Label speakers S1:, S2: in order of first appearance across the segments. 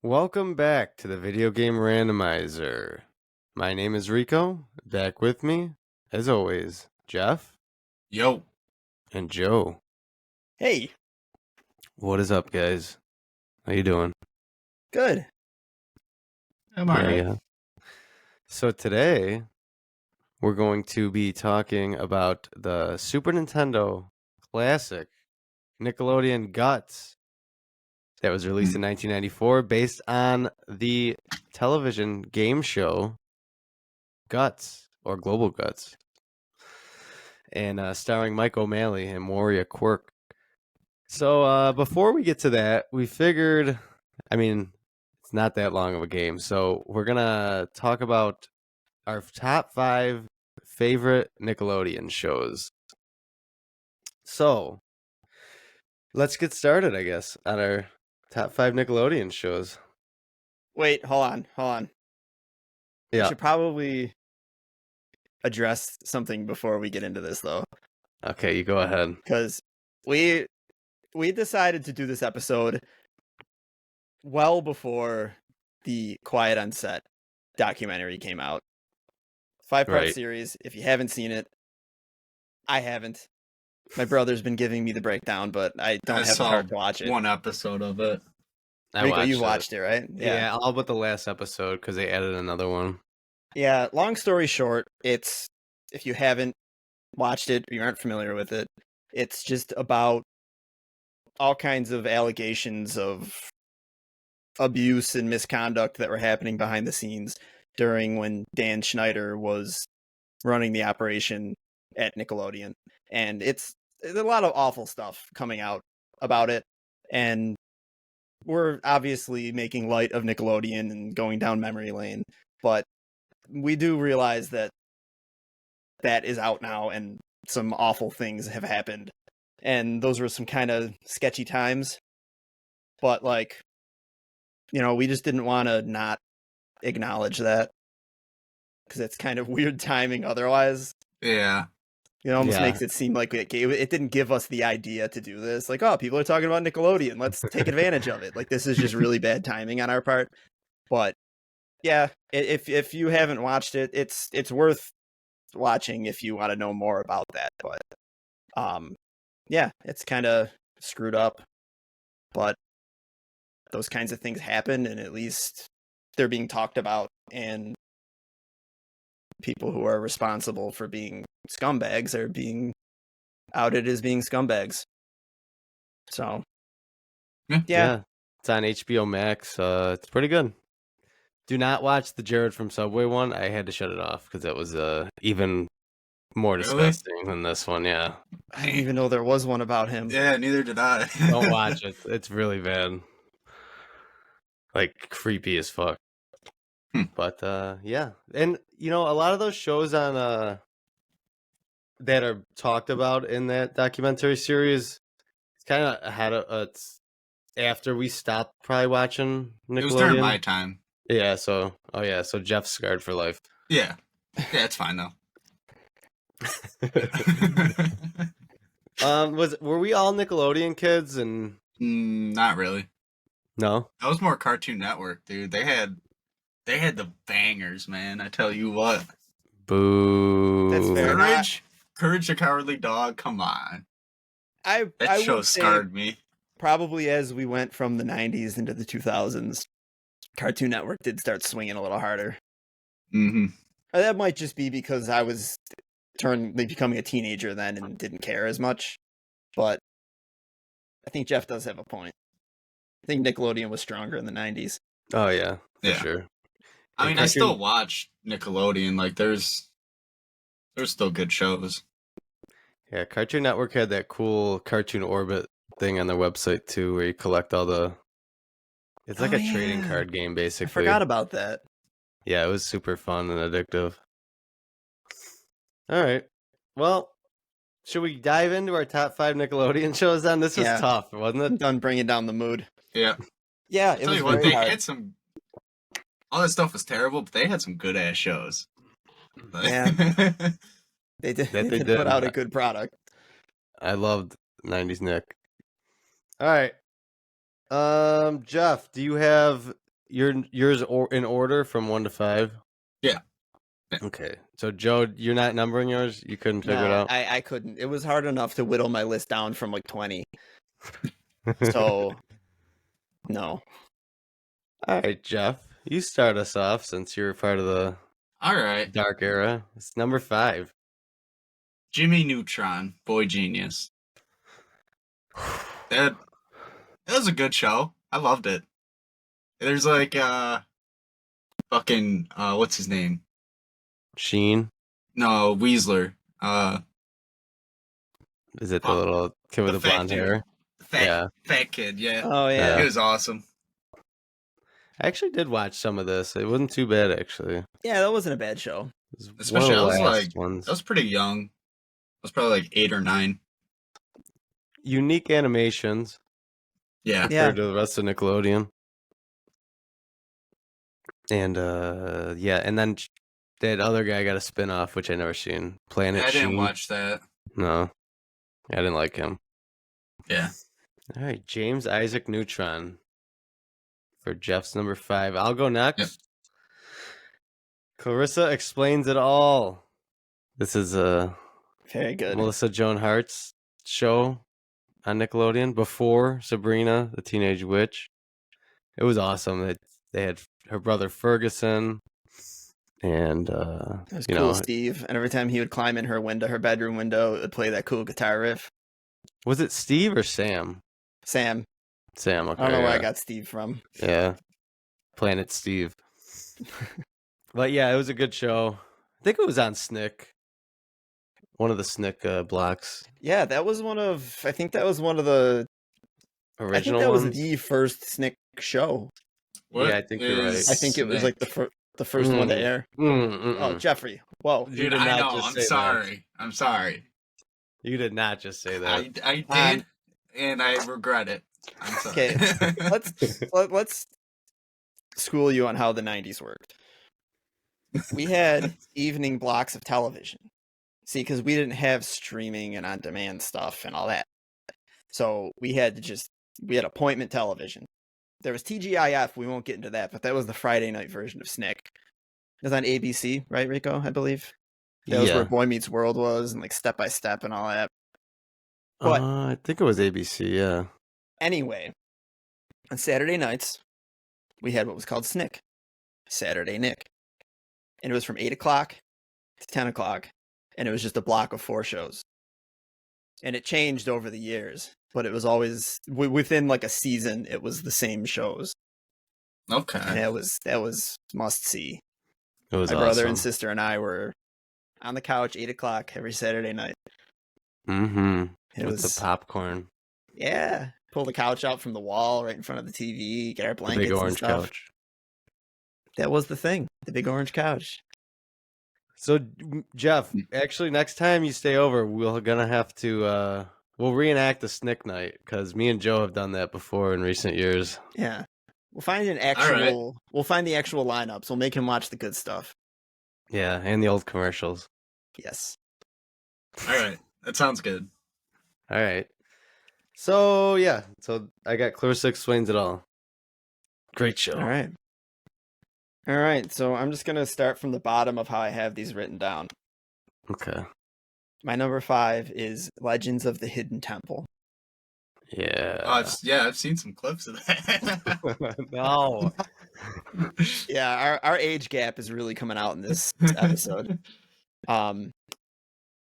S1: Welcome back to the Video Game Randomizer. My name is Rico. Back with me, as always, Jeff
S2: Yo.
S1: and Joe.
S3: Hey,
S1: What is up, guys? How you doing?
S3: good.
S2: I'm alright.
S1: Yeah. So today, we're going to be talking about the Super Nintendo classic Nickelodeon Guts that was released in 1994 based on the television game show Guts, or Global Guts, and starring Mike O'Malley and Moria Quirk. So before we get to that, we figured, it's not that long of a game, so we're going to talk about our top 5 favorite Nickelodeon shows. So, let's get started, I guess, on our top 5 Nickelodeon shows.
S3: Wait, hold on. We
S1: Yeah.
S3: should probably address something before we get into this, though,
S1: Okay, you go ahead.
S3: because we decided to do this episode well before the Quiet on Set documentary came out. 5-part
S1: Right.
S3: series. If you haven't seen it, I haven't. My brother's been giving me the breakdown, but I don't have the
S2: saw
S3: heart to watch it.
S2: One episode of it.
S3: Rico, you watched it, right?
S1: Yeah, all but the last episode because they added another one.
S3: Yeah, long story short, it's, if you haven't watched it or you aren't familiar with it, it's just about all kinds of allegations of abuse and misconduct that were happening behind the scenes during when Dan Schneider was running the operation at Nickelodeon. And it's a lot of awful stuff coming out about it. And we're obviously making light of Nickelodeon and going down memory lane, but we do realize that that is out now and some awful things have happened. And those were some kind of sketchy times. But, like, you know, we just didn't want to not acknowledge that because it's kind of weird timing otherwise.
S2: Yeah.
S3: It almost
S1: Yeah.
S3: makes it seem like it didn't give us the idea to do this. Like, oh, people are talking about Nickelodeon. Let's take advantage of it. Like, this is just really bad timing on our part. But yeah, if you haven't watched it, it's worth watching if you want to know more about that. But yeah, it's kind of screwed up. But those kinds of things happen, and at least they're being talked about, and people who are responsible for being scumbags are being outed as being scumbags. So yeah.
S1: It's on HBO Max. It's pretty good. Do not watch the Jared from Subway one. I had to shut it off because it was even more
S2: Really?
S1: disgusting than this one. Yeah,
S3: I didn't even know there was one about him.
S2: Yeah, neither did I.
S1: don't watch it. It's really bad. Like, creepy as fuck. But yeah, and you know, a lot of those shows on that are talked about in that documentary series, it's kind of ahead of it's after we stopped probably watching Nickelodeon.
S2: It was during my time.
S1: Yeah, so Jeff's scarred for life.
S2: Yeah. Yeah, it's fine though.
S1: Were we all Nickelodeon kids? And
S2: Not really.
S1: no,
S2: That was more Cartoon Network, dude. They had the bangers, man. I tell you what.
S1: boo.
S3: That's fair.
S2: Courage the Cowardly Dog. Come on.
S3: I
S2: That show
S3: would say
S2: scarred me.
S3: probably as we went from the 90s into the 2000s, Cartoon Network did start swinging a little harder.
S2: Mm-hmm.
S3: That might just be because I was becoming a teenager then and didn't care as much. But I think Jeff does have a point. I think Nickelodeon was stronger in the 90s.
S1: Oh yeah, for
S2: Yeah.
S1: sure.
S2: I mean,
S1: Cartoon-
S2: I still watch Nickelodeon. Like, there's still good shows.
S1: Yeah, Cartoon Network had that cool Cartoon Orbit thing on their website too, where you collect all the. It's like
S3: Oh,
S1: a trading
S3: yeah.
S1: card game,
S3: I
S1: basically.
S3: forgot about that.
S1: Yeah, it was super fun and addictive. All right. Well, should we dive into our top 5 Nickelodeon shows then? This was
S3: Yeah.
S1: tough, wasn't
S3: I'm
S1: it?
S3: done bringing down the mood.
S2: Yeah.
S3: Yeah,
S2: Tell
S3: it was
S2: you what,
S3: very
S2: they
S3: hard.
S2: had some. All that stuff was terrible, but they had some good ass shows.
S3: Yeah. They did,
S1: That they
S3: put
S1: did.
S3: out a good product.
S1: I loved 90s Nick. All right. Jeff, do you have yours in order from 1 to 5?
S2: Yeah.
S1: Okay. So Joe, you're not numbering yours? You couldn't figure it
S3: No,
S1: out?
S3: I couldn't. It was hard enough to whittle my list down from like 20. So no.
S1: All right, Jeff, you start us off since you're part of the
S2: All right.
S1: dark era. It's number 5.
S2: Jimmy Neutron, Boy Genius. That was a good show. I loved it. There's like fucking what's his name?
S1: Sheen?
S2: No, Weasler.
S1: Is it the little kid with the
S2: fat
S1: blonde
S2: dude.
S1: hair?
S2: Fat kid, yeah.
S3: Oh yeah.
S2: It was awesome.
S1: I actually did watch some of this. It wasn't too bad, actually.
S3: Yeah, that wasn't a bad show.
S1: It was
S2: Especially,
S1: one of
S2: I
S1: the
S2: was
S1: last
S2: like,
S1: ones.
S2: I was pretty young. I was probably like 8 or 9.
S1: Unique animations
S2: Yeah.
S1: compared to the rest of Nickelodeon. And and then that other guy got a spin-off, which I never seen. Planet
S2: I didn't
S1: Sheen.
S2: watch that.
S1: No. I didn't like him.
S2: Yeah.
S1: All right, James Isaac Neutron for Jeff's number 5. I'll go next.
S2: Yep.
S1: Clarissa Explains It All. This is
S3: Very good.
S1: Melissa Joan Hart's show on Nickelodeon before Sabrina the Teenage Witch. It was awesome. They had her brother Ferguson, and
S3: It was cool, Steve. And every time he would climb in her window, her bedroom window, it would play that cool guitar riff.
S1: Was it Steve or Sam?
S3: Sam.
S1: Sam. Okay.
S3: I don't know where I got Steve from.
S1: Yeah. Planet Steve. But yeah, it was a good show. I think it was on Snick. One of the Snick blocks.
S3: Yeah, that was one of. I think that was one of the.
S1: Original
S3: I think that
S1: ones?
S3: was the first Snick show.
S1: Yeah, I think you're right.
S3: I think it was like the first one to air. Oh, Jeffrey. Whoa.
S2: Dude, I know. I'm sorry. I'm sorry.
S1: You did not just say that.
S2: I did, and I regret it. I'm sorry.
S3: Okay, let's school you on how the 90s worked. We had evening blocks of television. See, because we didn't have streaming and on-demand stuff and all that. So we had appointment television. There was TGIF, we won't get into that, but that was the Friday night version of Snick. It was on ABC, right, Rico, I believe? That was where Boy Meets World was, and like Step by Step and all that. But
S1: I think it was ABC, yeah.
S3: anyway, on Saturday nights, we had what was called Snick, Saturday Nick. And it was from 8 o'clock to 10 o'clock, and it was just a block of 4 shows. And it changed over the years, but it was always, within like a season, it was the same shows.
S2: Okay.
S3: And that was must see.
S1: It was
S3: My
S1: awesome.
S3: brother and sister and I were on the couch 8 o'clock every Saturday night.
S1: Mm-hmm.
S3: It
S1: With
S3: was
S1: the popcorn.
S3: Yeah. Pull the couch out from the wall right in front of the TV, get our
S1: The
S3: blankets
S1: big orange
S3: and stuff.
S1: couch.
S3: That was the thing. The big orange couch.
S1: So, Jeff, actually, next time you stay over, we're gonna have to we'll reenact the Snick night because me and Joe have done that before in recent years.
S3: Yeah. We'll find we'll find the actual lineups. We'll make him watch the good stuff.
S1: Yeah, and the old commercials.
S3: Yes.
S2: All right. That sounds good.
S1: All right. So yeah, I got Clarissa Explains It All. Great show.
S3: All right. So I'm just gonna start from the bottom of how I have these written down.
S1: Okay.
S3: My number 5 is Legends of the Hidden Temple.
S1: Yeah.
S2: I've seen some clips of that.
S1: No.
S3: Yeah, our age gap is really coming out in this episode. But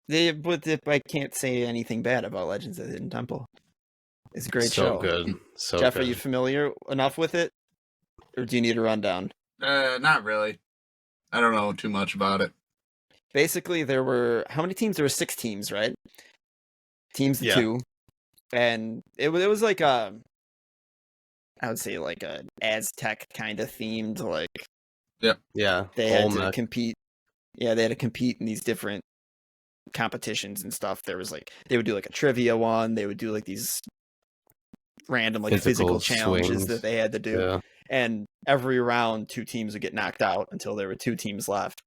S3: I can't say anything bad about Legends of the Hidden Temple. It's a great show.
S1: So good. So
S3: Jeff,
S1: good.
S3: are you familiar enough with it? Or do you need a rundown?
S2: Not really. I don't know too much about it.
S3: Basically, there were... How many teams? There were 6 teams, right? Teams of 2. And it was like a... I would say like a Aztec kind of themed, like...
S1: Yeah.
S3: They had to compete. Yeah, they had to compete in these different competitions and stuff. There was like... They would do like a trivia one. They would do like these random like physical challenges
S1: swings
S3: that they had to do.
S1: Yeah.
S3: And every round, 2 teams would get knocked out until there were 2 teams left.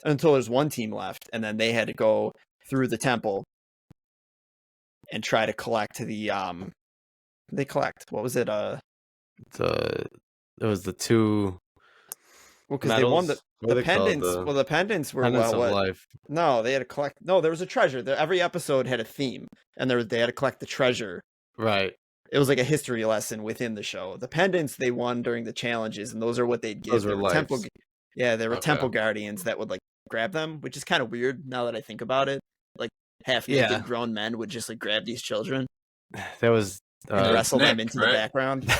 S3: Until there's 1 team left, and then they had to go through the temple and try to collect the What was it?
S1: The It was the two
S3: Well, because they won
S1: medals. What are
S3: the
S1: they called?
S3: pendants. Well, the pendants were
S1: Pendants of
S3: what?
S1: life.
S3: No, they had to collect. No, there was a treasure. Every episode had a theme, and they had to collect the treasure.
S1: Right.
S3: It was like a history lesson within the show. The pendants they won during the challenges, and those are what they'd give.
S1: Those
S3: They
S1: were
S3: temple.
S1: lives.
S3: Yeah, they were
S1: Okay.
S3: temple guardians that would like grab them, which is kind of weird now that I think about it. Like half naked
S1: Yeah.
S3: grown men would just like grab these children
S1: That was
S3: and wrestle them
S2: Nick,
S3: into
S2: right?
S3: the background.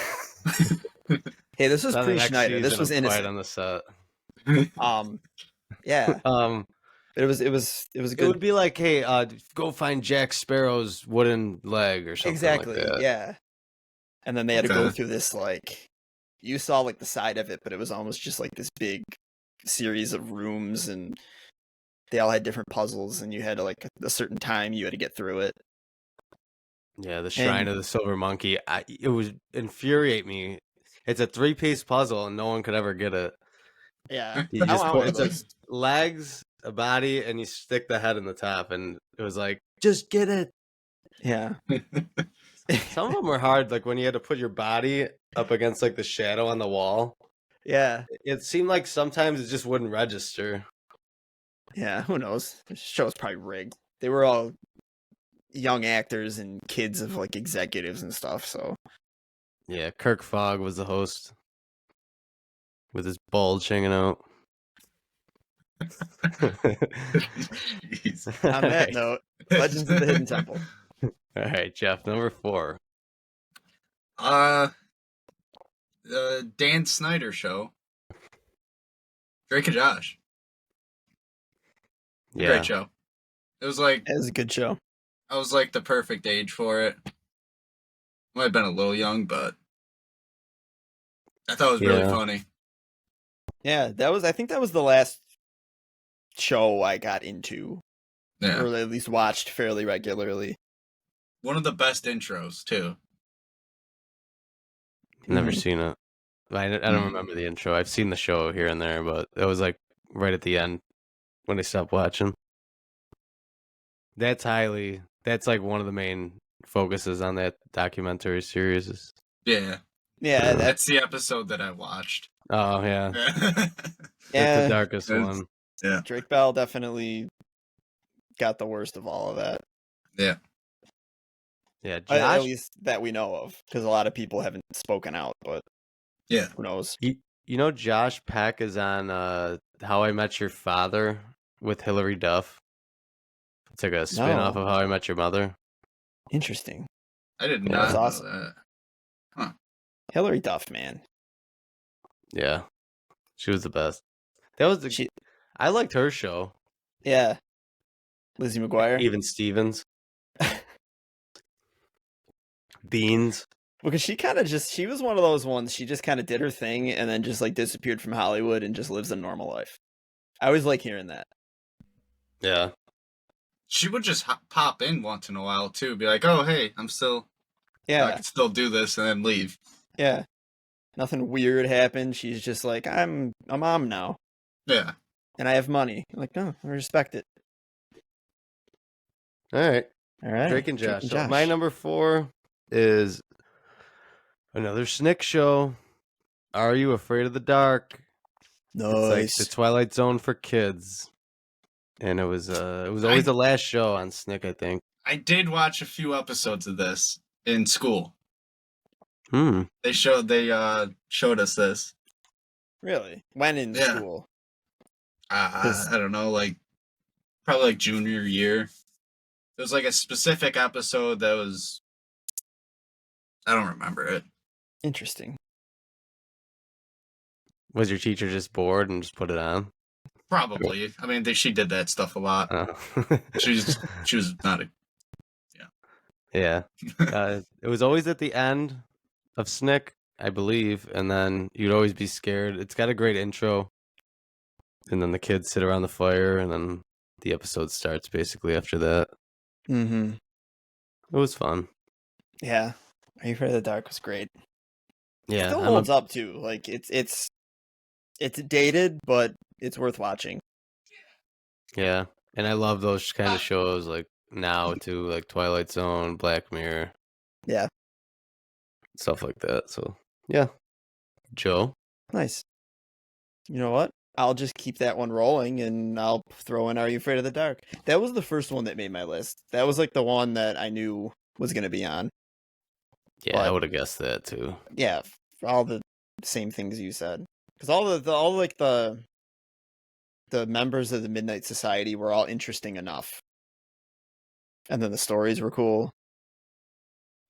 S3: Hey, this was
S1: on the
S3: pre
S1: next
S3: Schneider. This
S1: season
S3: was
S1: of Quiet
S3: innocent.
S1: on the Set.
S3: Yeah. It was
S1: It
S3: good.
S1: would be like, hey, go find Jack Sparrow's wooden leg or something
S3: Exactly.
S1: like that.
S3: Yeah. And then they had to go
S2: Okay.
S3: through this like you saw like the side of it, but it was almost just like this big series of rooms, and they all had different puzzles, and you had to like a certain time you had to get through it.
S1: Yeah, the Shrine of the Silver Monkey. It would infuriate me. It's a 3-piece puzzle, and no one could ever get it.
S3: Yeah.
S1: You
S3: I
S1: just
S3: want one of
S1: it's
S3: those.
S1: legs, a body, and you stick the head in the top, and it was like, just get it.
S3: Yeah.
S1: Some of them were hard, like when you had to put your body up against like the shadow on the wall.
S3: Yeah.
S1: It seemed like sometimes it just wouldn't register.
S3: Yeah. Who knows? The show's probably rigged. They were all young actors and kids of like executives and stuff, so
S1: Yeah, Kirk Fogg was the host with his bulge hanging out.
S2: Jeez.
S3: on that note, Legends of the Hidden Temple.
S1: All right, Jeff, number 4.
S2: The Dan Snyder show. Drake and Josh.
S1: Yeah.
S2: Great show. It was like
S3: It was a good show.
S2: I was like the perfect age for it. Might have been a little young, but I thought it was really
S1: Yeah.
S2: funny.
S3: Yeah, I think that was the last show I got into,
S2: Yeah.
S3: or at least watched fairly regularly.
S2: One of the best intros, too.
S1: Never
S3: Mhm.
S1: seen it. I don't remember the intro. I've seen the show here and there, but it was like right at the end when I stopped watching. That's like one of the main focuses on that documentary series.
S2: Yeah.
S3: Yeah,
S2: That's the episode that I watched.
S1: Oh, yeah. That's
S3: yeah.
S1: the darkest
S2: It's-
S1: one.
S2: Yeah.
S3: Drake Bell definitely got the worst of all of that.
S2: Yeah.
S1: Yeah,
S3: At
S1: Josh.
S3: least that we know of, because a lot of people haven't spoken out, but
S2: Yeah.
S3: who knows?
S1: You know Josh Peck is on How I Met Your Father with Hilary Duff. It's like a spin-off
S3: No.
S1: of How I Met Your Mother.
S3: Interesting.
S2: I did
S1: Yeah,
S2: not
S3: that's
S2: know
S3: awesome.
S2: that.
S3: Hillary Duff, man.
S1: Yeah. She was the best. That was I liked her show.
S3: Yeah. Lizzie McGuire.
S1: Even Stevens. Beans.
S3: Because she was one of those ones, she just kind of did her thing and then just like disappeared from Hollywood and just lives a normal life. I always like hearing that.
S1: Yeah.
S2: She would just pop in once in a while, too. Be like, oh, hey, I
S3: Yeah.
S2: can still do this, and then leave.
S3: Yeah. Nothing weird happened. She's just like, I'm a mom now
S2: Yeah.
S3: and I have money. I'm like, no, I respect it.
S1: All right.
S3: All right.
S1: Drake and Josh. So my number 4 is another SNCC show. Are You Afraid of the Dark? It's like the Twilight Zone for kids. And it was always the last show on SNCC, I think.
S2: I did watch a few episodes of this in school.
S1: Hmm.
S2: They showed us this.
S3: Really? When in
S2: Yeah.
S3: school?
S2: I don't know, like probably like junior year. It was like a specific episode that was. I don't remember it.
S3: Interesting.
S1: Was your teacher just bored and just put it on?
S2: Probably. I mean, she did that stuff a lot.
S1: Oh.
S2: She was not a.
S1: Yeah. It was always at the end of SNCC, I believe, and then you'd always be scared. It's got a great intro. And then the kids sit around the fire, and then the episode starts basically after that.
S3: Mm-hmm.
S1: It was fun.
S3: Yeah. Are You Afraid of the Dark was great.
S1: Yeah.
S3: It still holds up too. Like it's dated, but it's worth watching.
S1: Yeah. And I love those kind of shows like now too, like Twilight Zone, Black Mirror.
S3: Yeah.
S1: Stuff like that. So yeah. Joe?
S3: Nice. You know what? I'll just keep that one rolling, and I'll throw in Are You Afraid of the Dark? That was the first one that made my list. That was like the one that I knew was going to be on.
S1: Yeah, I
S3: But-
S1: would have guessed that too.
S3: Yeah, for all the same things you said. Because all the members of the Midnight Society were all interesting enough. And then the stories were cool.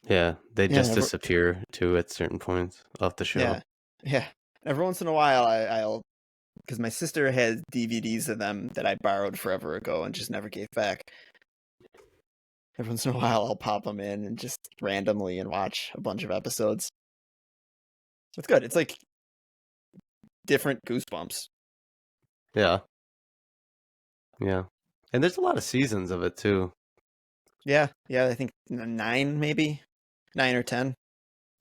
S1: Yeah, they
S3: Yeah,
S1: just disappear too at certain points off the show.
S3: Yeah. Yeah. Every once in a while, I'll because my sister had DVDs of them that I borrowed forever ago and just never gave back. Every once in a while, I'll pop them in and just randomly and watch a bunch of episodes. It's good. It's like different Goosebumps.
S1: Yeah. Yeah. And there's a lot of seasons of it too.
S3: Yeah, I think 9 maybe, 9 or 10.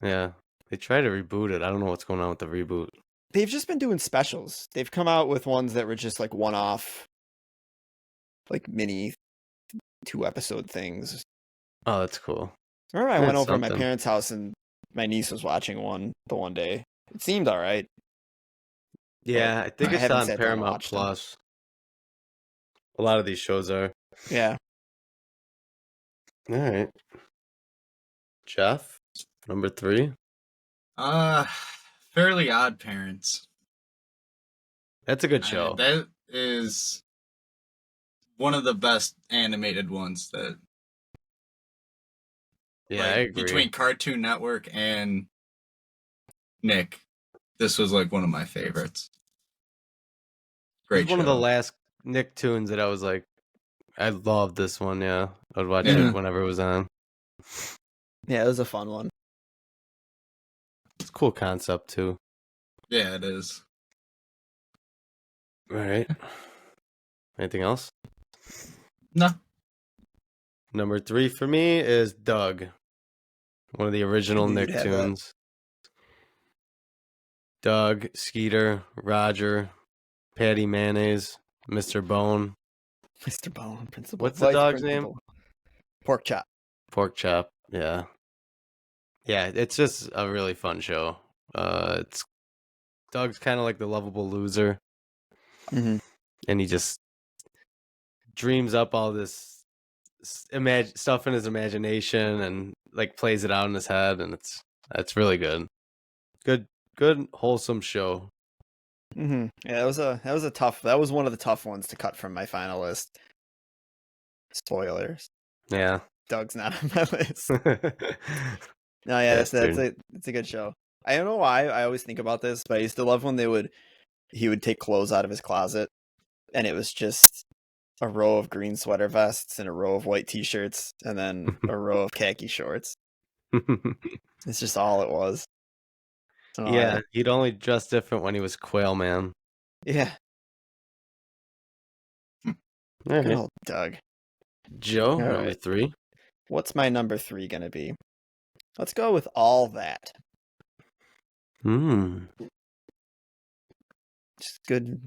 S1: Yeah. They try to reboot it. I don't know what's going on with the reboot.
S3: They've just been doing specials. They've come out with ones that were just like one-off, like mini 2-episode things.
S1: Oh, that's cool.
S3: I remember I
S1: That's
S3: went over to my
S1: something.
S3: parents' house and my niece was watching one day. It seemed all right.
S1: Yeah, I think
S3: I
S1: it's
S3: haven't
S1: on
S3: sat down and
S1: Paramount
S3: watched them.
S1: Plus. A lot of these shows are.
S3: Yeah.
S1: All right. Jeff, number 3.
S2: Fairly Odd Parents.
S1: That's a good show.
S2: That is one of the best animated ones that.
S1: Yeah,
S2: like,
S1: I agree.
S2: Between Cartoon Network and Nick, this was like one of my favorites. Great
S1: It's one of the
S2: show.
S1: last Nicktoons that I was like, I love this one. Yeah, I'd watch
S2: Yeah.
S1: it whenever it was on.
S3: Yeah, it was a fun one.
S1: It's a cool concept too.
S2: Yeah, it is.
S1: All right. Anything else?
S2: No.
S1: Number 3 for me is Doug, one of the original
S3: I knew you'd have that.
S1: Nicktoons. Doug, Skeeter, Roger, Patty Mayonnaise, Mr. Bone,
S3: Mr. Bone, Principal.
S1: What's the
S3: Vice
S1: dog's
S3: Principal. Pork Chop.
S1: Pork Chop. Yeah, yeah. It's just a really fun show. It's Doug's kind of like the lovable loser,
S3: Mm-hmm.
S1: and he just dreams up all this stuff in his imagination and like plays it out in his head, and it's really good. Good wholesome show.
S3: Mm-hmm. Yeah, that was one of the tough ones to cut from my final list. Spoilers.
S1: Yeah.
S3: Doug's not on my list. No, yeah, it's a good show. I don't know why I always think about this, but I used to love when he would take clothes out of his closet, and it was just a row of green sweater vests and a row of white t-shirts, and then a row of khaki shorts. It's just all it was. So
S1: Yeah, he'd only dress different when he was Quail Man.
S3: yeah.
S1: All
S3: Good
S1: right.
S3: old Doug.
S1: Joe,
S3: All
S1: number
S3: right.
S1: 3.
S3: What's my number 3 gonna be? Let's go with All That. Just good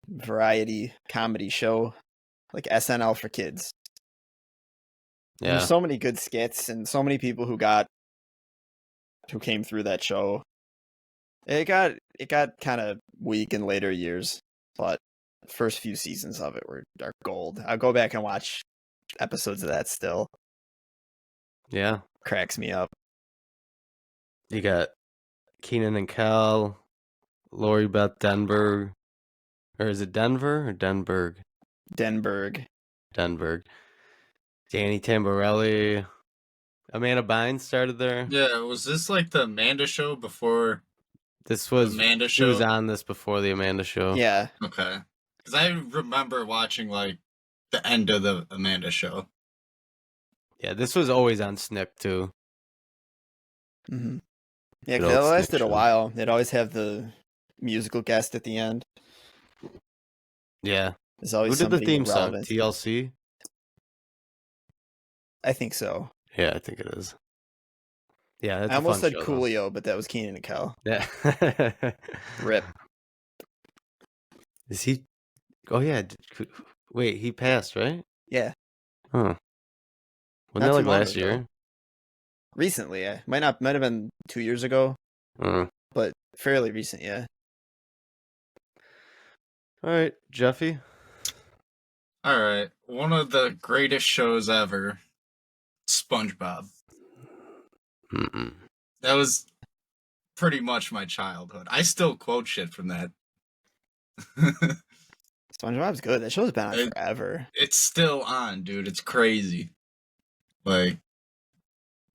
S3: variety comedy show, like SNL for kids.
S1: Yeah.
S3: There's so many good skits and so many people who came through that show. It got kind of weak in later years, but the first few seasons of it are gold. I'll go back and watch episodes of that still.
S1: Yeah.
S3: Cracks me up.
S1: You got Keenan and Kel, Lori Beth Denberg. Or is it Denver or Denberg?
S3: Denberg.
S1: Danny Tamborelli. Amanda Bynes started there.
S2: Yeah, was this like the Amanda show before
S1: This was
S2: Amanda
S1: She was
S2: show?
S1: on this before the Amanda show.
S3: Yeah.
S2: Okay. Because I remember watching like the end of the Amanda show.
S1: Yeah, this was always on Snick too.
S3: Mm-hmm. Yeah,
S1: Good
S3: because it
S1: old Snick
S3: lasted a
S1: show.
S3: while. They'd always have the musical guest at the end.
S1: Yeah.
S3: There's always
S1: Who did the
S3: somebody
S1: theme song?
S3: relevant.
S1: TLC?
S3: I think so.
S1: Yeah, I think it is. Yeah, that's
S3: I almost
S1: a fun
S3: said
S1: show, though.
S3: Coolio, but that was Keenan and Kel.
S1: Yeah.
S3: Rip.
S1: Is he? Oh yeah. Wait, he passed, right?
S3: Yeah.
S1: Huh. Wasn't
S3: Not
S1: that
S3: too
S1: like
S3: long
S1: last
S3: ago.
S1: year?
S3: Recently, might have been 2 years ago,
S1: Uh,
S3: but fairly recent, yeah.
S1: All right, Jeffy.
S2: All right, one of the greatest shows ever, SpongeBob.
S1: Mm-mm.
S2: That was pretty much my childhood. I still quote shit from that.
S3: SpongeBob's good. That show's been on
S2: It-
S3: forever.
S2: It's still on, dude. It's crazy. Like,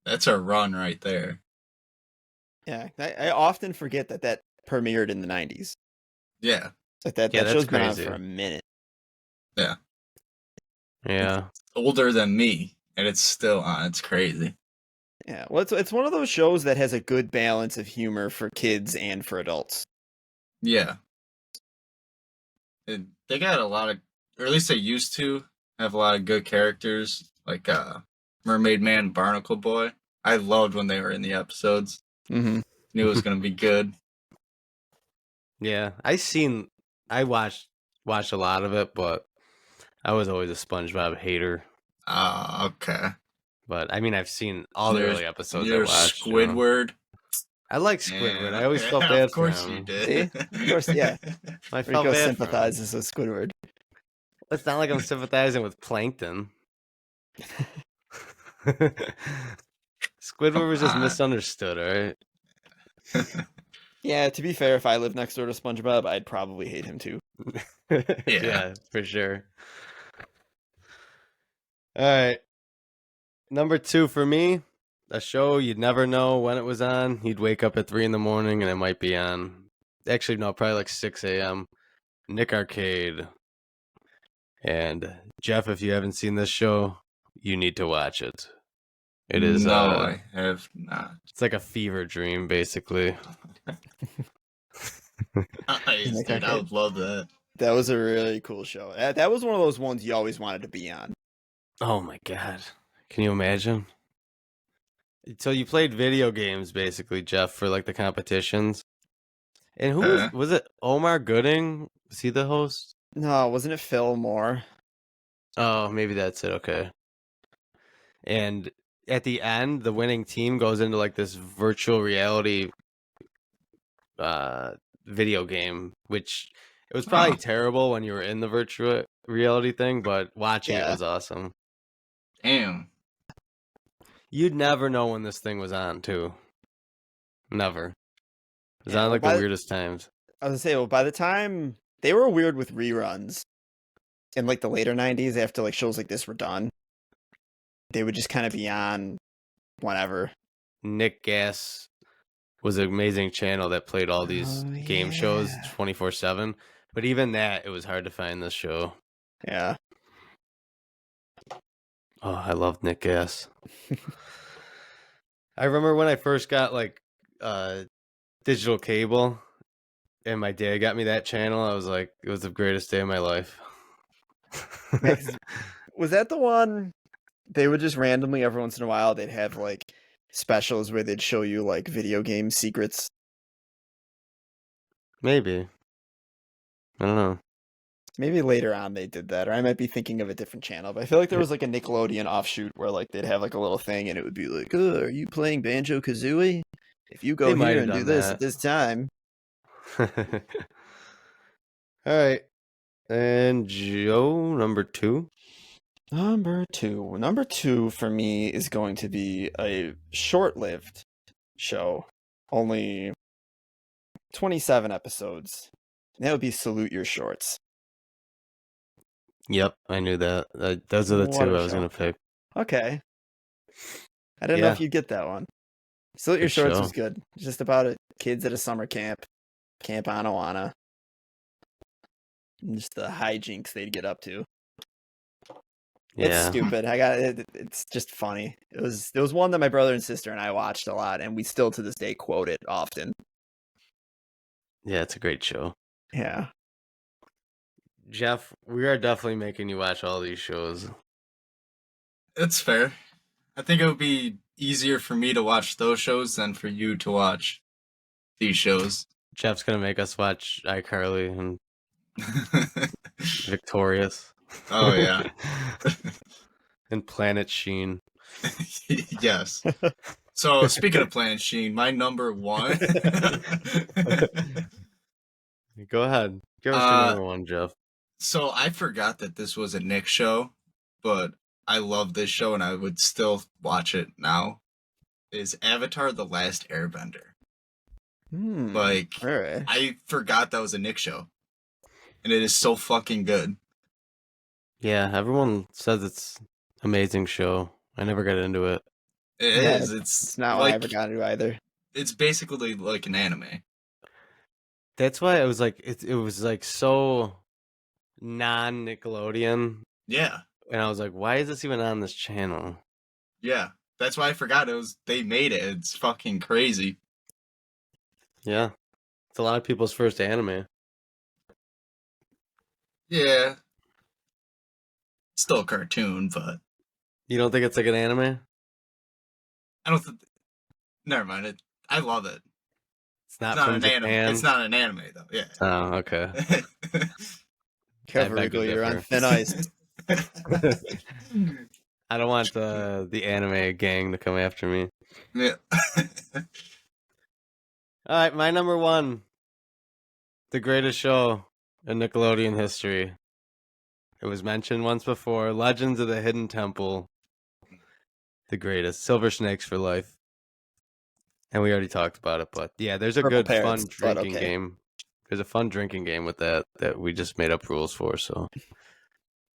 S2: that's a run right there.
S3: Yeah, I often forget that premiered in the 90s.
S2: Yeah.
S3: Like that
S1: Yeah, that's
S3: show's been on
S1: crazy.
S3: for a minute.
S2: Yeah.
S1: Yeah.
S2: Older than me, and it's still on. It's crazy.
S3: Yeah, well, it's one of those shows that has a good balance of humor for kids and for adults.
S2: Yeah. They got a lot of, or at least they used to have a lot of good characters, like Mermaid Man, Barnacle Boy. I loved when they were in the episodes.
S3: Mm-hmm.
S2: Knew it was gonna be good.
S1: Yeah. I watched a lot of it, but I was always a SpongeBob hater.
S2: Okay.
S1: But I mean, I've seen all the early episodes I
S2: You're
S1: watched. You know.
S2: Squidward.
S1: I like Squidward.
S2: Yeah.
S1: I always felt bad
S2: Of
S1: for
S2: course you
S1: him.
S2: did.
S3: See? Of course, yeah.
S1: I felt
S3: Rico
S1: bad
S3: sympathizes with Squidward.
S1: for him. It's not like I'm sympathizing with Plankton. Squidward was just
S2: Come on.
S1: misunderstood, all right?
S3: Yeah, to be fair, if I lived next door to SpongeBob, I'd probably hate him too.
S1: Yeah, for sure. All right. Number 2 for me, a show you'd never know when it was on. You'd wake up at 3 in the morning and it might be on. Actually, no, probably like 6 a.m. Nick Arcade. And Jeff, if you haven't seen this show, you need to watch it. It is
S2: No, I have not.
S1: it's like a fever dream, basically.
S2: Nice,
S3: Nick
S2: dude, I
S3: Arcade.
S2: would love that.
S3: That was a really cool show. That was one of those ones you always wanted to be on.
S1: Oh my god. Can you imagine? So you played video games basically, Jeff, for like the competitions. And who was it? Omar Gooding? Was he the host?
S3: No, wasn't it Phil Moore?
S1: Oh, maybe that's it. Okay. And at the end, the winning team goes into like this virtual reality video game, which it was probably terrible when you were in the virtual reality thing, but watching it was awesome.
S2: Damn.
S1: You'd never know when this thing was on, too. Never. It was on like the weirdest times.
S3: I was gonna say, well, by the time they were weird with reruns in like the later 90s, after like shows like this were done, they would just kind of be on whenever.
S1: Nick Gas was an amazing channel that played all these game shows 24/7. But even that, it was hard to find this show.
S3: Yeah.
S1: Oh, I love Nick Gas. I remember when I first got like digital cable and my dad got me that channel, I was like, it was the greatest day of my life.
S3: Was that the one they would just randomly every once in a while they'd have like specials where they'd show you like video game secrets?
S1: Maybe. I don't know.
S3: Maybe later on they did that, or I might be thinking of a different channel, but I feel like there was like a Nickelodeon offshoot where like they'd have like a little thing and it would be like, oh, are you playing Banjo-Kazooie? If you go
S1: They might
S3: here
S1: have
S3: and do
S1: done
S3: this
S1: that.
S3: at this time.
S1: All right. And Joe, number 2.
S3: Number two for me is going to be a short-lived show. Only 27 episodes. And that would be Salute Your Shorts.
S1: Yep, I knew that. Those are the
S3: What
S1: two
S3: a
S1: I was
S3: show.
S1: going to pick.
S3: Okay. I didn't know if you'd get that one. Salute Your
S1: Good
S3: Shorts
S1: show.
S3: was good. Just about it. Kids at a summer camp. Camp Anawana. And just the hijinks they'd get up to. It's
S1: Yeah.
S3: stupid. It's just funny. It was one that my brother and sister and I watched a lot, and we still to this day quote it often.
S1: Yeah, it's a great show.
S3: Yeah.
S1: Jeff, we are definitely making you watch all these shows.
S2: It's fair. I think it would be easier for me to watch those shows than for you to watch these shows.
S1: Jeff's going to make us watch iCarly and Victorious.
S2: Oh, yeah.
S1: And Planet Sheen.
S2: Yes. So speaking of Planet Sheen, my number one.
S1: Go ahead. Give us your number one, Jeff.
S2: So I forgot that this was a Nick show, but I love this show and I would still watch it now. Is Avatar: The Last Airbender. Like,
S3: all right.
S2: I forgot that was a Nick show. And it is so fucking good.
S1: Yeah, everyone says it's amazing show. I never got into it.
S2: It
S3: Yeah,
S2: is.
S3: It's not what
S2: like,
S3: I ever got into either.
S2: It's basically like an anime.
S1: That's why it was like it was like so non-Nickelodeon.
S2: Yeah.
S1: And I was like, why is this even on this channel?
S2: Yeah. That's why I forgot they made it. It's fucking crazy.
S1: Yeah. It's a lot of people's first anime.
S2: Yeah. Still a cartoon, but
S1: You don't think it's like an anime?
S2: I don't think. Never mind. I love it.
S1: It's not
S2: It's not
S1: from
S2: an
S1: Japan.
S2: anime. It's not an anime though. Yeah.
S1: Oh, okay.
S3: Careful,
S1: beg to
S3: Rico, you're on
S1: differ.
S3: thin ice.
S1: I don't want the anime gang to come after me.
S2: Yeah.
S1: All right, my number one. The greatest show in Nickelodeon history. It was mentioned once before. Legends of the Hidden Temple. The greatest. Silver Snakes for life. And we already talked about it, but yeah, there's a
S3: Purple
S1: good
S3: Parrots,
S1: fun
S3: but
S1: drinking
S3: okay.
S1: game. There's a fun drinking game with that we just made up rules for, so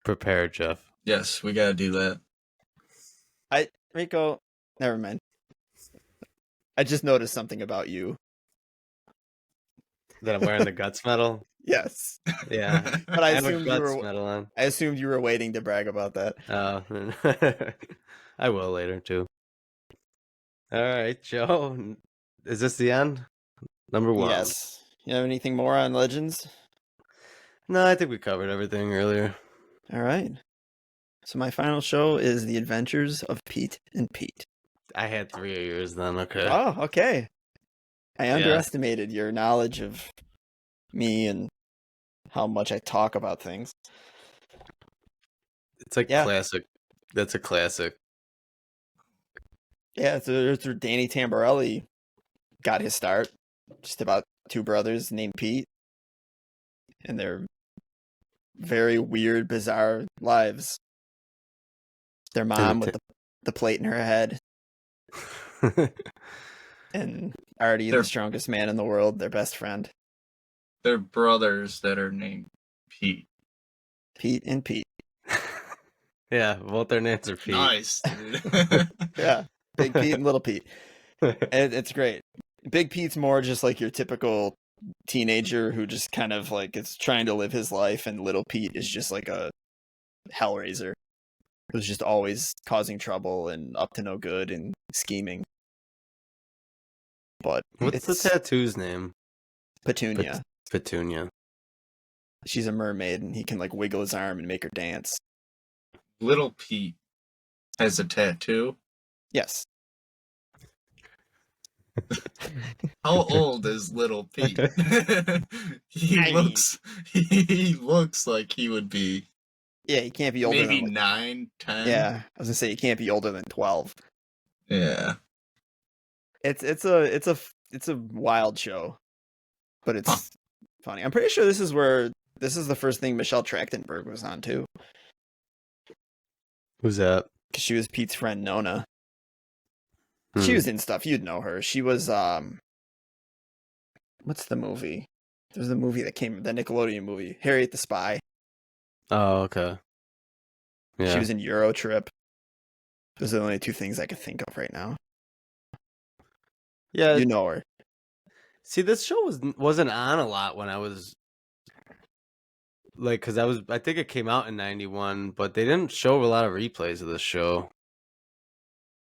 S1: prepare, Jeff.
S2: Yes, we gotta do that.
S3: Rico, never mind. I just noticed something about you.
S1: That I'm wearing the Guts medal?
S3: Yes.
S1: Yeah.
S3: But I
S1: have a
S3: assumed you
S1: Guts
S3: were
S1: medal on.
S3: I assumed you were waiting to brag about that.
S1: I will later, too. All right, Joe. Is this the end? Number one.
S3: Yes. You have anything more on Legends?
S1: No, I think we covered everything earlier.
S3: All right. So my final show is The Adventures of Pete and Pete.
S1: I had 3 of yours then, okay.
S3: Oh, okay. I
S1: Yeah.
S3: underestimated your knowledge of me and how much I talk about things.
S1: It's like
S3: Yeah.
S1: classic. That's a classic.
S3: Yeah, it's where Danny Tamborelli got his start. Just about two brothers named Pete. And their very weird, bizarre lives. Their mom with the plate in her head. And Artie, the strongest man in the world, their best friend.
S2: They're brothers that are named Pete.
S3: Pete and Pete.
S1: Yeah, both their names are Pete.
S2: Nice, dude.
S3: Yeah, Big Pete and Little Pete. And it's great. Big Pete's more just like your typical teenager who just kind of like is trying to live his life, and Little Pete is just like a hellraiser who's just always causing trouble and up to no good and scheming. But
S1: what's the tattoo's name?
S3: Petunia.
S1: Petunia.
S3: She's a mermaid, and he can like wiggle his arm and make her dance.
S2: Little Pete has a tattoo.
S3: Yes.
S2: How old is Little Pete? He looks like he would be.
S3: Yeah, he can't be older
S2: maybe
S3: than
S2: 9, 10.
S3: Yeah, I was gonna say he can't be older than 12.
S2: Yeah.
S3: It's a wild show, but it's funny. I'm pretty sure this is the first thing Michelle Trachtenberg was on too.
S1: Who's that?
S3: Because she was Pete's friend Nona. She was in stuff. You'd know her. She was what's the movie? There's the movie that came, the Nickelodeon movie, Harriet the Spy.
S1: Oh, okay. Yeah.
S3: She was in Euro Trip. Those are the only two things I could think of right now.
S1: Yeah.
S3: You know her.
S1: See, this show wasn't on a lot when I was like, because I think it came out in 91, but they didn't show a lot of replays of this show.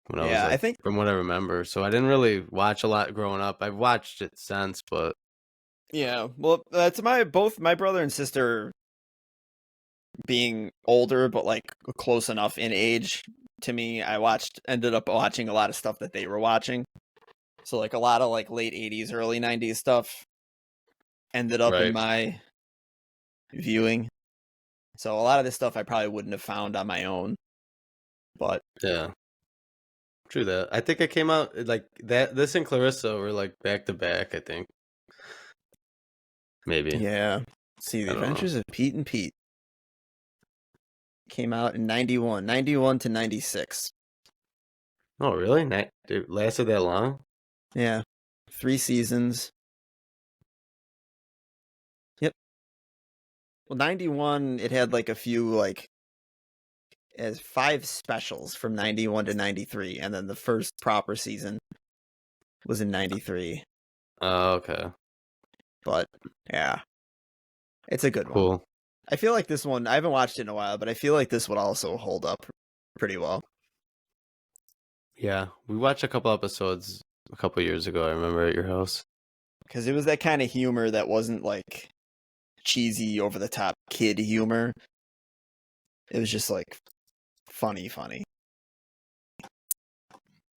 S1: When I was like,
S3: I think
S1: from what I remember, so I didn't really watch a lot growing up. I've watched it since, but
S3: yeah. Well, that's both my brother and sister being older, but like close enough in age to me. Ended up watching a lot of stuff that they were watching. So like a lot of like late 80s, early 90s stuff ended up in my viewing. So a lot of this stuff I probably wouldn't have found on my own. But
S1: yeah. True that. I think it came out like that. This and Clarissa were like back to back. I think maybe.
S3: Yeah. See, The
S1: I don't know.
S3: Adventures of Pete and Pete came out in 91 to 96.
S1: Oh, really? It lasted that long?
S3: Yeah. 3 seasons. Yep. Well, 91, it had like a few, like, as 5 specials from 91 to 93, and then the first proper season was in 93.
S1: Oh, okay.
S3: But, yeah. It's a good one.
S1: Cool.
S3: I feel like this one, I haven't watched it in a while, but I feel like this would also hold up pretty well.
S1: Yeah, we watched a couple episodes a couple years ago. I remember at your house.
S3: Because it was that kind of humor that wasn't like cheesy, over the top kid humor. It was just like funny.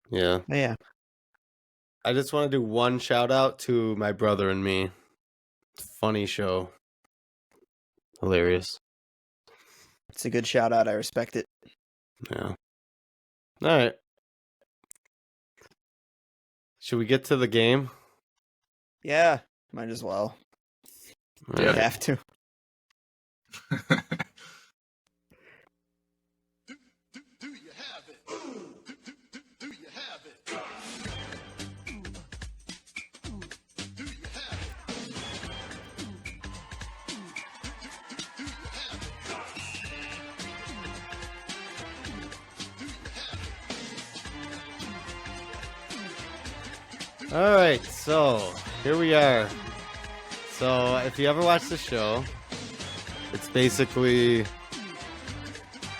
S1: Yeah.
S3: But yeah.
S1: I just want to do one shout out to My Brother and Me. Funny show. Hilarious.
S3: It's a good shout out. I respect it.
S1: Yeah. All right. Should we get to the game?
S3: Yeah. Might as well.
S1: All
S3: You
S1: right.
S3: have to.
S1: All right, so here we are. So if you ever watch the show, it's basically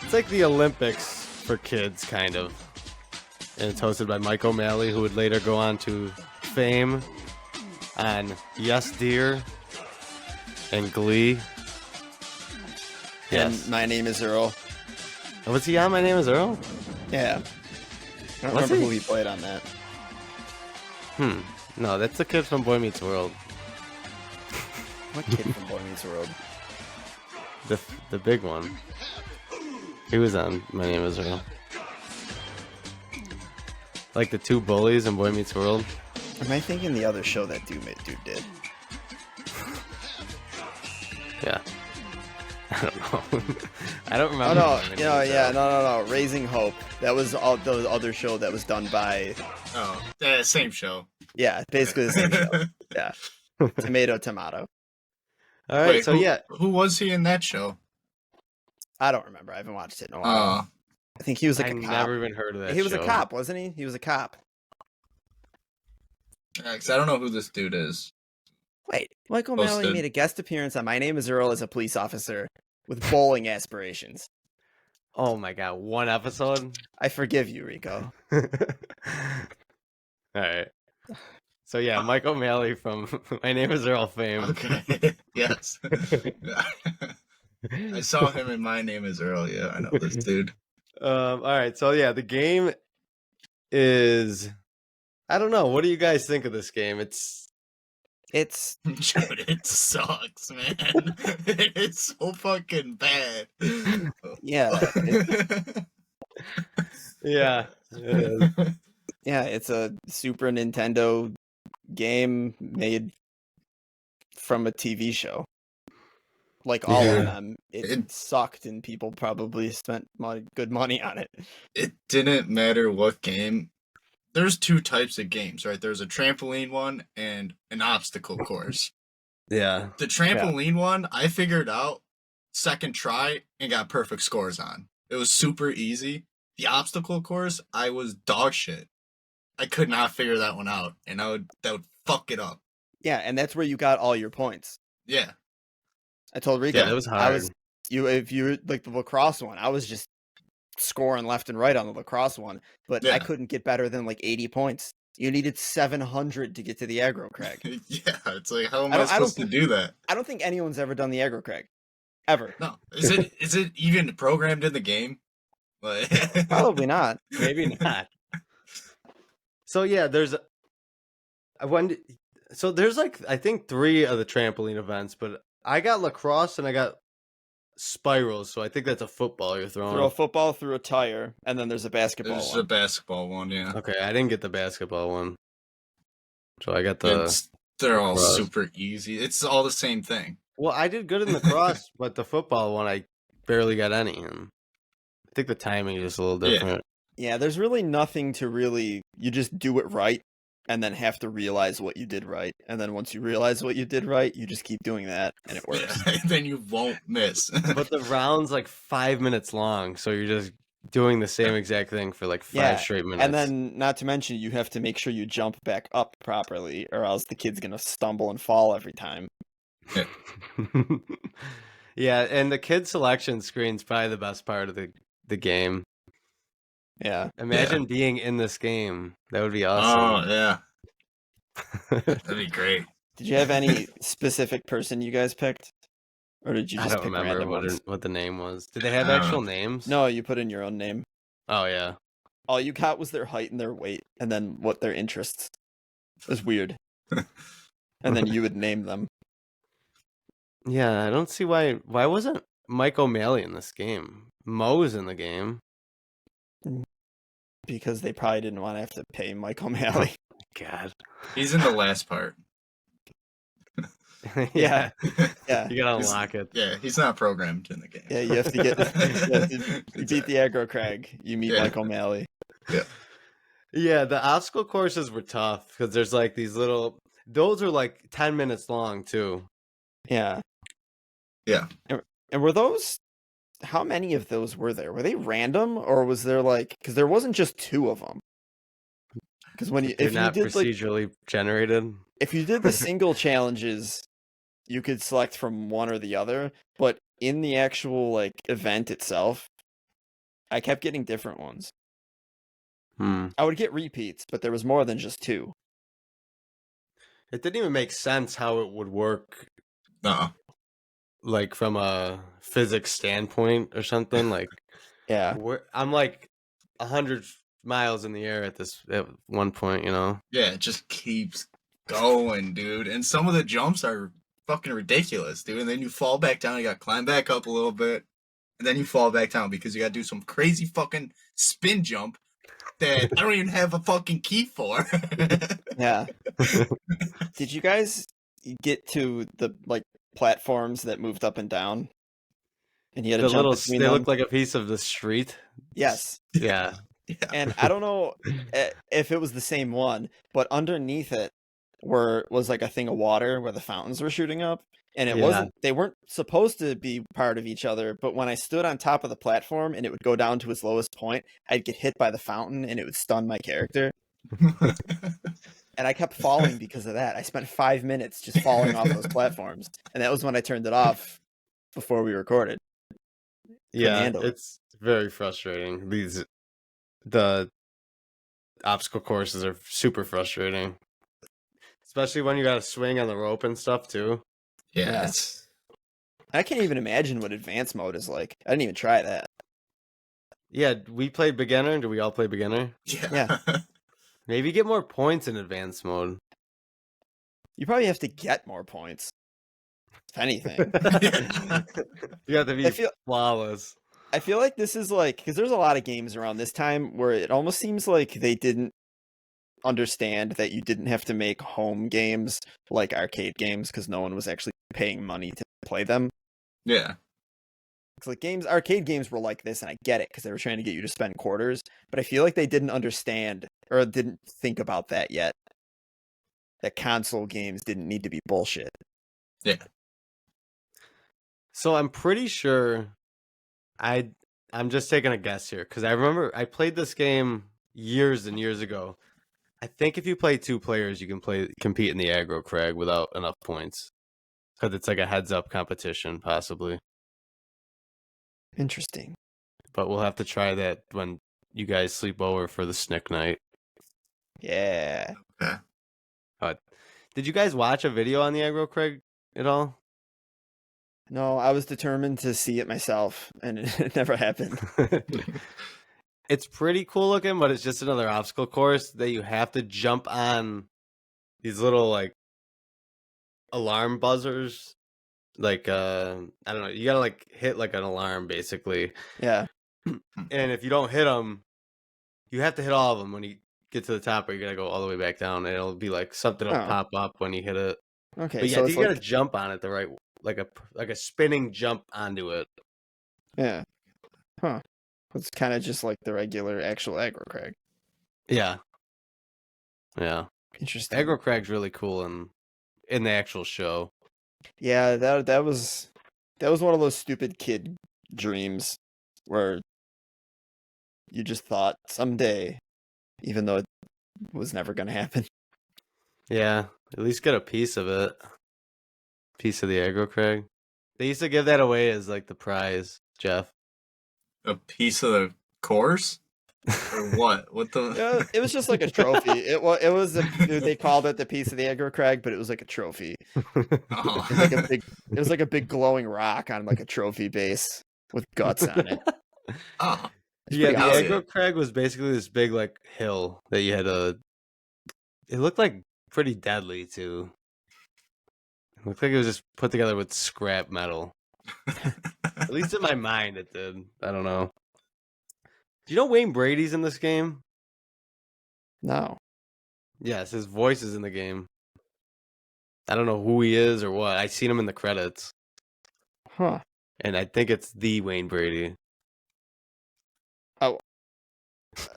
S1: it's like the Olympics for kids, kind of. And it's hosted by Mike O'Malley, who would later go on to fame on Yes Dear and Glee. Yes.
S3: And My Name is Earl.
S1: Oh, was he on My Name is Earl?
S3: Yeah. I don't
S1: Was
S3: remember
S1: he?
S3: who he played on that.
S1: No, that's the kid from Boy Meets World.
S3: What kid from Boy Meets World?
S1: The big one. He was on My Name is Earl. Like the two bullies in Boy Meets World.
S3: Am I thinking the other show that dude did?
S1: Yeah. I don't know. I don't
S3: Oh
S1: remember.
S3: no,
S1: My Name is Earl.
S3: no. Raising Hope. That was all the other show that was done by.
S2: Oh, yeah, same show.
S3: Yeah, basically the same show. Yeah. Tomato.
S1: All right,
S2: Wait,
S1: so yeah.
S2: who was he in that show?
S3: I don't remember. I haven't watched it in a while. I think he was like
S1: I
S3: a cop.
S1: never even heard of that
S3: He was
S1: show.
S3: a cop, wasn't he? He was a cop.
S2: Because I don't know who this dude is.
S3: Wait, Michael O'Malley
S2: Posted.
S3: made a guest appearance on My Name is Earl as a police officer with bowling aspirations.
S1: Oh my god, one episode?
S3: I forgive you, Rico.
S1: All right. So yeah, Mike O'Malley from My Name is Earl fame.
S2: Okay. Yes. I saw him in My Name is Earl. Yeah, I know this dude.
S1: All right, so yeah, the game is I don't know. What do you guys think of this game?
S3: It's
S2: Dude, it sucks, man. It's so fucking bad.
S3: yeah,
S1: yeah. It is.
S3: yeah, it's a Super Nintendo game made from a TV show. Like all
S1: Yeah.
S3: of them, it sucked, and people probably spent good money on it.
S2: It didn't matter what game. There's two types of games, right? There's a trampoline one and an obstacle course.
S1: Yeah.
S2: The trampoline one, I figured out second try and got perfect scores on. It was super easy. The obstacle course, I was dog shit. I could not figure that one out, and that would fuck it up.
S3: Yeah, and that's where you got all your points.
S2: Yeah.
S3: I told Rico,
S1: Yeah, it was hard.
S3: If you like the lacrosse one, I was just scoring left and right on the lacrosse one, but
S2: Yeah.
S3: I couldn't get better than like 80 points. You needed 700 to get to the Aggro Crag.
S2: Yeah, it's like, how am
S3: I
S2: I
S3: don't- I
S2: supposed to do that?
S3: I don't think anyone's ever done the Aggro Crag, ever.
S2: No. Is it even programmed in the game? Like,
S3: Probably not.
S1: Maybe not. So yeah, there's like I think 3 of the trampoline events, but I got lacrosse and I got spirals, so I think that's a football you're throwing.
S3: Throw a football through a tire, and then there's a basketball
S2: There's
S3: one.
S2: a basketball one, yeah.
S1: Okay, I didn't get the basketball one. So I got the...
S2: They're all
S1: cross.
S2: super easy. It's all the same thing.
S1: Well, I did good in the cross, but the football one, I barely got any. And I think the timing is just a little different.
S3: Yeah, there's really nothing to really... You just do it right, and then have to realize what you did right. And then once you realize what you did right, you just keep doing that, and it works.
S2: Yeah, then you won't miss.
S1: But the round's like 5 minutes long, so you're just doing the same exact thing for like 5 straight minutes.
S3: And then, not to mention, you have to make sure you jump back up properly, or else the kid's gonna stumble and fall every time.
S1: Yeah, and the kid selection screen's probably the best part of the game.
S3: Yeah.
S1: Imagine being in this game. That would be awesome.
S2: Oh, yeah. That'd be great.
S3: Did you have any specific person you guys picked? Or did you
S1: I
S3: just
S1: don't
S3: pick
S1: remember
S3: random ones?
S1: what the name was. Did they have
S2: I don't
S1: actual
S2: know.
S1: names?
S3: No, you put in your own name.
S1: Oh, yeah.
S3: All you got was their height and their weight, and then what their interests. It was weird. And then you would name them.
S1: Yeah, I don't see why wasn't Mike O'Malley in this game? Mo's in the game.
S3: Because they probably didn't want to have to pay Mike O'Malley.
S1: God.
S2: He's in the last part.
S3: Yeah. Yeah.
S1: You gotta unlock it.
S2: Yeah, he's not programmed in the game.
S3: Yeah, you have to get... you beat the Aggro Crag. You meet Mike O'Malley.
S2: Yeah.
S1: Yeah, the obstacle courses were tough because there's like these little... Those are like 10 minutes long, too.
S3: Yeah.
S2: Yeah.
S3: And were those... How many of those were there? Were they random, or was there like... Because there wasn't just 2 of them. Because when
S1: They're not procedurally generated.
S3: If you did the single challenges, you could select from one or the other, but in the actual like event itself, I kept getting different ones. I would get repeats, but there was more than just 2.
S1: It didn't even make sense how it would work, like from a physics standpoint or something. Like,
S3: Yeah.
S1: I'm like 100 miles in the air at one point, you know?
S2: Yeah, it just keeps going, dude. And some of the jumps are fucking ridiculous, dude. And then you fall back down, you gotta climb back up a little bit, and then you fall back down because you gotta do some crazy fucking spin jump that I don't even have a fucking key for.
S3: Yeah. Did you guys get to the like platforms that moved up and down? And you had to jump between
S1: they
S3: them?
S1: look like a piece of the street.
S3: Yes.
S1: Yeah.
S2: Yeah.
S3: And I don't know if it was the same one, but underneath it was like a thing of water where the fountains were shooting up, and they weren't supposed to be part of each other, but when I stood on top of the platform and it would go down to its lowest point, I'd get hit by the fountain and it would stun my character. And I kept falling because of that. I spent 5 minutes just falling off those platforms, and that was when I turned it off before we recorded.
S1: Yeah, it's very frustrating. The obstacle courses are super frustrating, especially when you got to swing on the rope and stuff too.
S2: Yeah.
S3: I can't even imagine what advanced mode is like. I didn't even try that.
S1: Yeah, we played beginner. Do we all play beginner?
S3: Yeah.
S1: Maybe get more points in advanced mode.
S3: You probably have to get more points, if anything.
S1: You have to be flawless.
S3: I feel like this is like, because there's a lot of games around this time where it almost seems like they didn't understand that you didn't have to make home games like arcade games because no one was actually paying money to play them.
S2: Yeah.
S3: It's like arcade games were like this, and I get it because they were trying to get you to spend quarters, but I feel like they didn't understand or didn't think about that yet. That console games didn't need to be bullshit.
S2: Yeah.
S1: So I'm pretty sure I'm just taking a guess here because I remember I played this game years and years ago. I think if you play 2 players, you can compete in the Aggro Crag without enough points because it's like a heads-up competition, possibly.
S3: Interesting.
S1: But we'll have to try that when you guys sleep over for the SNES night.
S3: Yeah.
S2: Okay.
S1: Did you guys watch a video on the Aggro Crag at all?
S3: No, I was determined to see it myself, and it never happened.
S1: It's pretty cool looking, but it's just another obstacle course that you have to jump on these little like alarm buzzers like I don't know, you gotta like hit like an alarm basically,
S3: Yeah.
S1: and if you don't hit them, you have to hit all of them when you get to the top, or you gotta go all the way back down, and it'll be like something will
S3: Oh.
S1: pop up when you hit it.
S3: Okay.
S1: But yeah,
S3: So
S1: I
S3: it's
S1: think you
S3: like
S1: gotta jump on it the right, like a spinning jump onto it.
S3: yeah. Huh. It's kind of just like the regular actual Aggro Crag.
S1: Yeah, yeah.
S3: Interesting.
S1: Aggro Crag's really cool in the actual show.
S3: Yeah, that was one of those stupid kid dreams where you just thought someday, even though it was never going to happen.
S1: Yeah, at least get a piece of it. Piece of the Aggro Crag. They used to give that away as like the prize, Jeff.
S2: A piece of the course? Or what? What the?
S3: Yeah, it was just like a trophy. They called it the piece of the Aggro Crag, but it was like a trophy.
S2: Oh.
S3: It was like it was like a big glowing rock on like a trophy base with guts on it.
S2: Oh.
S3: It's
S1: Yeah,
S3: pretty
S1: the
S3: awesome.
S1: Aggro Crag was basically this big like hill that you had to. It looked like pretty deadly too. It looked like it was just put together with scrap metal. At least in my mind, it did. I don't know. Do you know Wayne Brady's in this game?
S3: No.
S1: Yes, his voice is in the game. I don't know who he is or what. I seen him in the credits,
S3: Huh.
S1: and I think it's the Wayne Brady.
S3: Are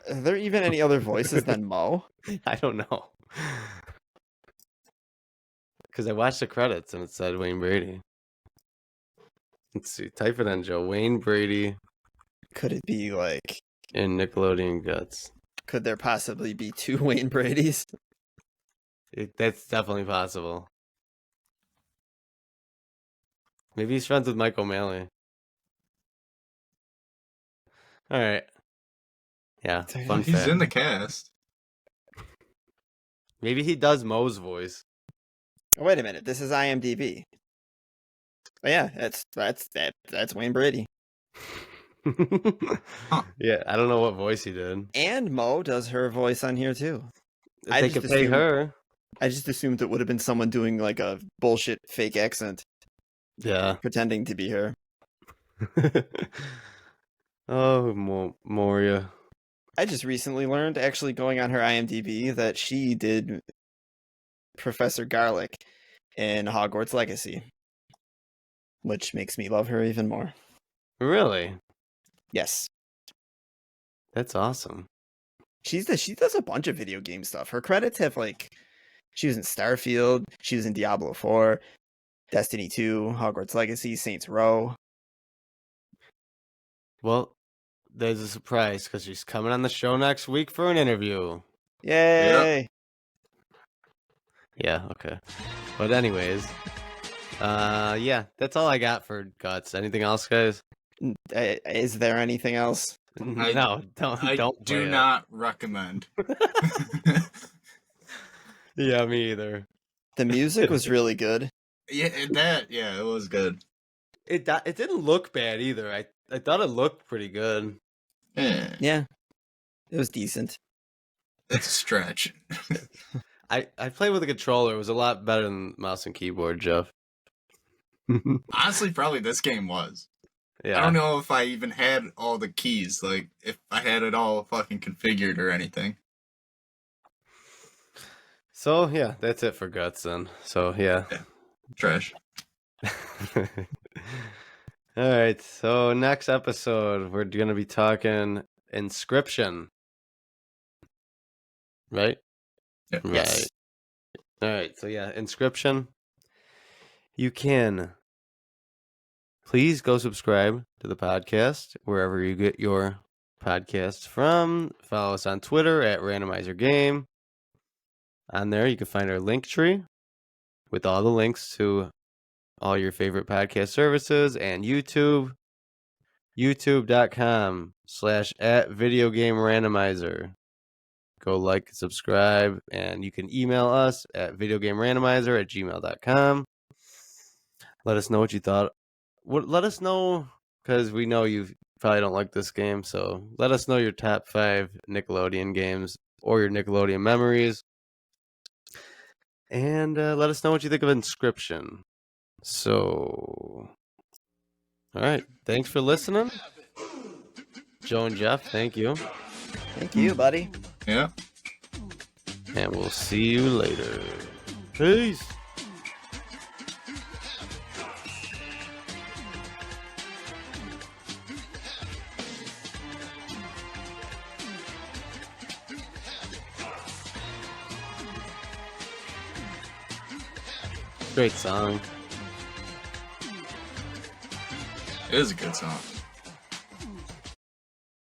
S3: there even any other voices than Mo?
S1: I don't know. Because I watched the credits and it said Wayne Brady. Let's see. Type it in, Joe. Wayne Brady
S3: Could it be like?
S1: in Nickelodeon Guts.
S3: Could there possibly be two Wayne Bradys?
S1: That's definitely possible. Maybe he's friends with Mike O'Malley. All right. Yeah, fun
S2: He's
S1: fact.
S2: in the cast.
S1: Maybe he does Moe's voice.
S3: Oh, wait a minute. This is IMDb. Oh, yeah, that's Wayne Brady.
S1: Yeah, I don't know what voice he did.
S3: And Mo does her voice on here too.
S1: If
S3: I
S1: they
S3: just
S1: could pay
S3: assumed-
S1: her.
S3: I just assumed it would have been someone doing like a bullshit fake accent,
S1: Yeah.
S3: pretending to be her.
S1: Oh, Moria.
S3: I just recently learned, actually going on her IMDb, that she did Professor Garlic in Hogwarts Legacy, which makes me love her even more.
S1: Really?
S3: Yes,
S1: That's awesome.
S3: she does a bunch of video game stuff. Her credits have like, she was in Starfield, she was in Diablo 4, Destiny 2, Hogwarts Legacy, Saints Row.
S1: Well, there's a surprise because she's coming on the show next week for an interview.
S3: Yay!
S1: Yeah, okay. But anyways, yeah, that's all I got for Guts. Anything else, guys?
S3: Is there anything else?
S1: No, don't.
S2: I
S1: Don't
S2: do
S1: play it.
S2: not recommend.
S1: Yeah, me either.
S3: The music was really good.
S2: Yeah, it was good.
S1: It didn't look bad either. I thought it looked pretty good.
S2: Yeah,
S3: Yeah, it was decent.
S2: it's a stretch.
S1: I played with a controller. It was a lot better than mouse and keyboard, Jeff.
S2: Honestly, probably this game was.
S1: Yeah.
S2: I don't know if I even had all the keys, like if I had it all fucking configured or anything.
S1: So yeah, that's it for Guts then. So yeah.
S2: Trash.
S1: All right. So next episode, we're gonna be talking Inscription. Right?
S2: Yeah.
S1: Right.
S3: Yes.
S1: All right. So yeah, Inscription. You can please go subscribe to the podcast wherever you get your podcasts from. Follow us on Twitter at Randomizer Game. On there, you can find our link tree with all the links to all your favorite podcast services and YouTube. youtube.com/@videogamerandomizer. Go like, subscribe, and you can email us at videogamerandomizer@gmail.com. Let us know what you thought. Let us know, because we know you probably don't like this game, so let us know your top 5 Nickelodeon games or your Nickelodeon memories. And let us know what you think of Inscription. So, all right. Thanks for listening. Joe and Jeff, thank you.
S3: Thank you, buddy.
S2: Yeah.
S1: And we'll see you later. Peace. Great song.
S2: It is a good song.